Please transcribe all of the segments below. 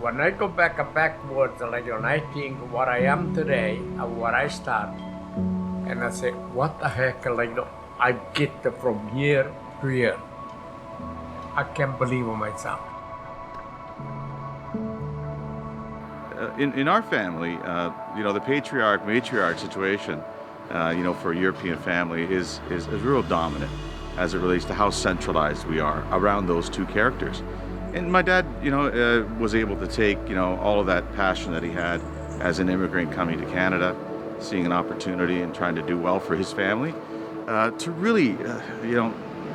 When I go backwards, like, when I think what I am today and what I start, and I say, what the heck, like, I get from year to year. I can't believe in myself. In our family, the matriarch situation, for a European family is real dominant as it relates to how centralized we are around those two characters. And my dad, was able to take, all of that passion that he had as an immigrant coming to Canada, seeing an opportunity and trying to do well for his family, to really,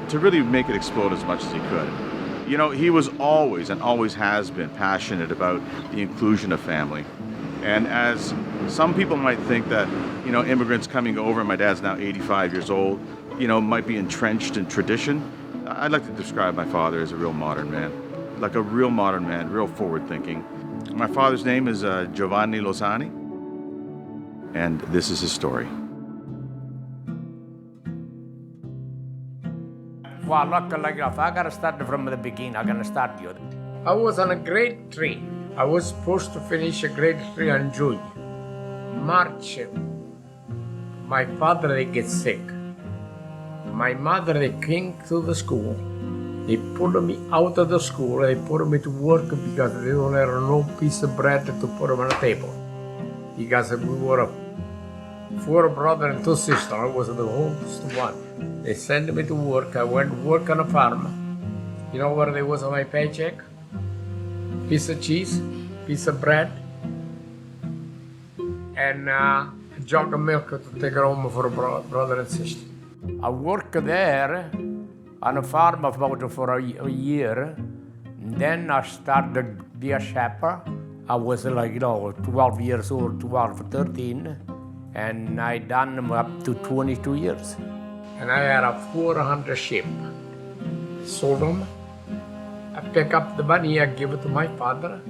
to really make it explode as much as he could. He was always and always has been passionate about the inclusion of family. And as some people might think that, immigrants coming over, my dad's now 85 years old, might be entrenched in tradition, I'd like to describe my father as a real modern man. Like a real modern man, real forward-thinking. My father's name is Giovanni Losani, and this is his story. Well, look, like, if I gotta start from the beginning, I'm gonna start you. I was on a grade 3. I was supposed to finish a grade 3 in June. March, my father, they get sick. My mother, they came to the school. They put me out of the school. They put me to work because they don't have no piece of bread to put on the table. Because we were 4 brothers and 2 sisters. I was the oldest one. They sent me to work. I went to work on a farm. You know where there was on my paycheck? Piece of cheese, piece of bread, and a jug of milk to take home for a brother and sister. I worked there on a farm for a year. Then I started to be a shepherd. I was 12 years old, 12, 13, and I done them up to 22 years. And I had 400 sheep. Sold them. I pick up the money, I give it to my father.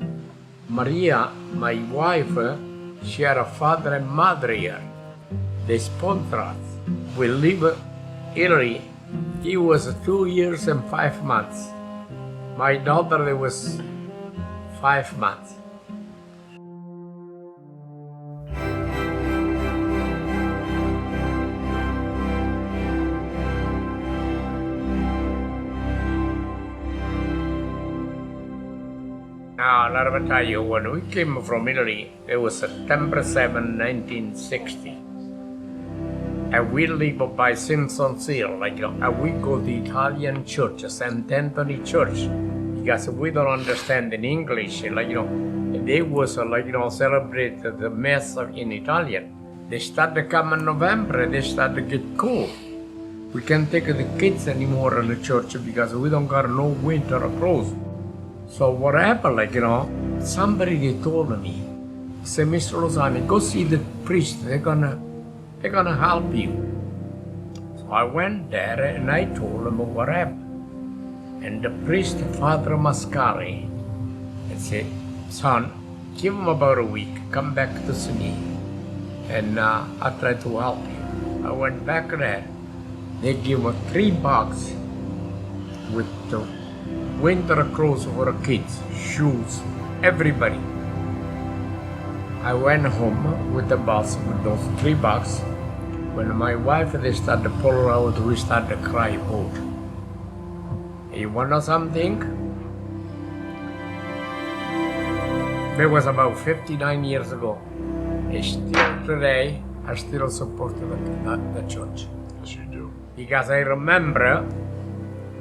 Maria, my wife, she had a father and mother here. They sponsor us. We live in Italy. He was 2 years and 5 months. My daughter, there was 5 months. Now, let me tell you, when we came from Italy, it was September 7, 1960. And we live by Simpson's Hill, and we go to the Italian church, St. Anthony Church, because we don't understand in English, they was, celebrate the Mass in Italian. They start to come in November, they start to get cold. We can't take the kids anymore in the church because we don't got no winter clothes. So what happened, somebody they told me, say, Mr. Losani, go see the priest, they're gonna help you. So I went there and I told him what happened. And the priest, Father Mascari, said, son, give him about a week, come back to see me, and I'll try to help you. I went back there. They give me 3 boxes with the winter clothes for the kids, shoes, everybody. I went home with the box with those 3 boxes. When my wife, they started to pull out, we started to cry out. You wanna know something? That was about 59 years ago. And still today, I still support the church. Yes, you do. Because I remember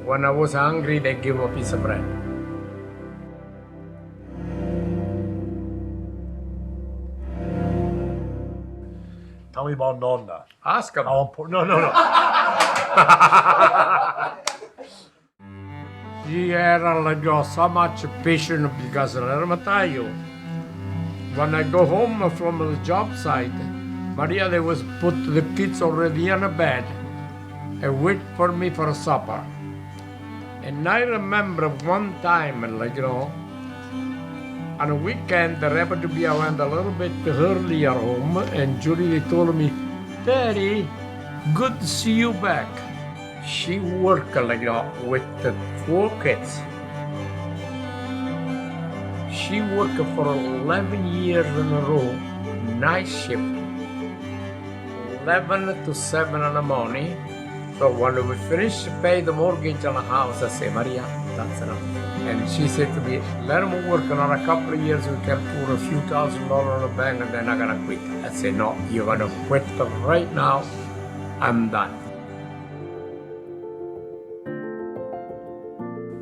when I was hungry, they give me a piece of bread. Tell me about Nonna. Ask him. How important? No. She had so much patience because let me tell you, when I go home from the job site, Maria, they was put the kids already in a bed and wait for me for supper. And I remember one time, on a weekend, there happened to be, I went a little bit earlier home, and Julie, they told me, Daddy, good to see you back. She worked with the 4 kids. She she worked for 11 years in a row, night shift, 11 to 7 in the morning. So when we finished to pay the mortgage on the house, I said, Maria, that's enough. And she said to me, let him work another couple of years, we can pour a few $1,000s in the bank and then I'm gonna quit. I said, no, you're gonna quit right now, I'm done.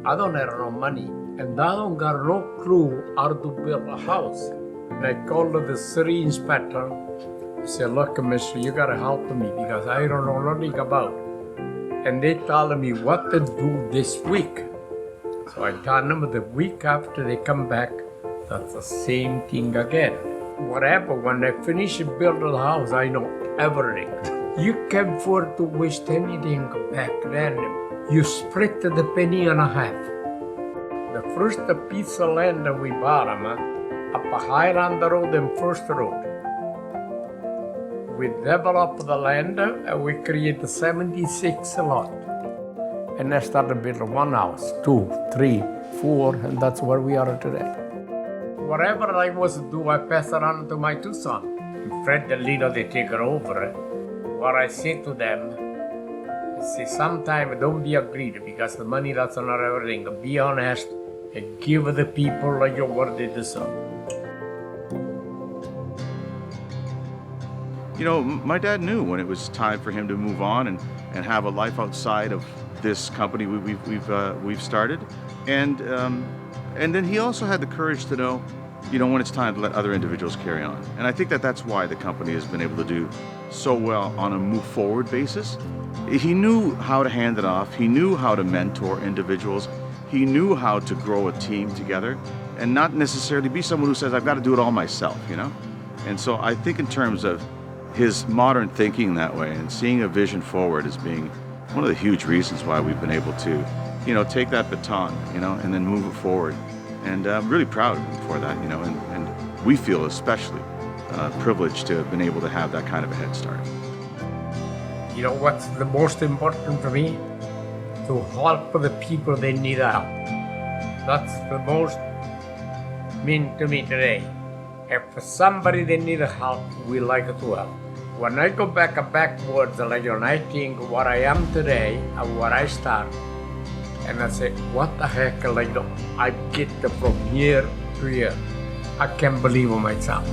I don't have no money and I don't got no clue how to build a house. And I called the city inspector. I said, look, mister, you gotta help me because I don't know nothing about it. And they told me what to do this week. So I told them the week after they come back, that's the same thing again. Whatever, when I finish building the house, I know everything. You can't afford to waste anything back then. You split the penny and a half. The first piece of land that we bought up a Highland Road and First Road. We developed the land and we created 76 lots. And I started building one house, 2, 3, 4, and that's where we are today. Whatever I was to do, I pass it on to my two sons. Fred and Lino, they take it over. What I say to them, I say, sometimes don't be greedy because the money that's not everything. Be honest and give the people like what they deserve. You know, my dad knew when it was time for him to move on and have a life outside of this company we've started, and then he also had the courage to know, you know, when it's time to let other individuals carry on. And I think that's why the company has been able to do so well on a move forward basis. He knew how to hand it off. He knew how to mentor individuals. He knew how to grow a team together, and not necessarily be someone who says, I've got to do it all myself, you know. And so I think in terms of his modern thinking that way and seeing a vision forward as being one of the huge reasons why we've been able to, you know, take that baton, you know, and then move it forward. And I'm really proud of him for that, you know, and we feel especially privileged to have been able to have that kind of a head start. You know what's the most important for me? To help the people they need help. That's the most mean to me today. If somebody they need help, we like to help. When I go backwards, like, and I think what I am today and what I start, and I say, what the heck, like, I get from here to here. I can't believe it myself.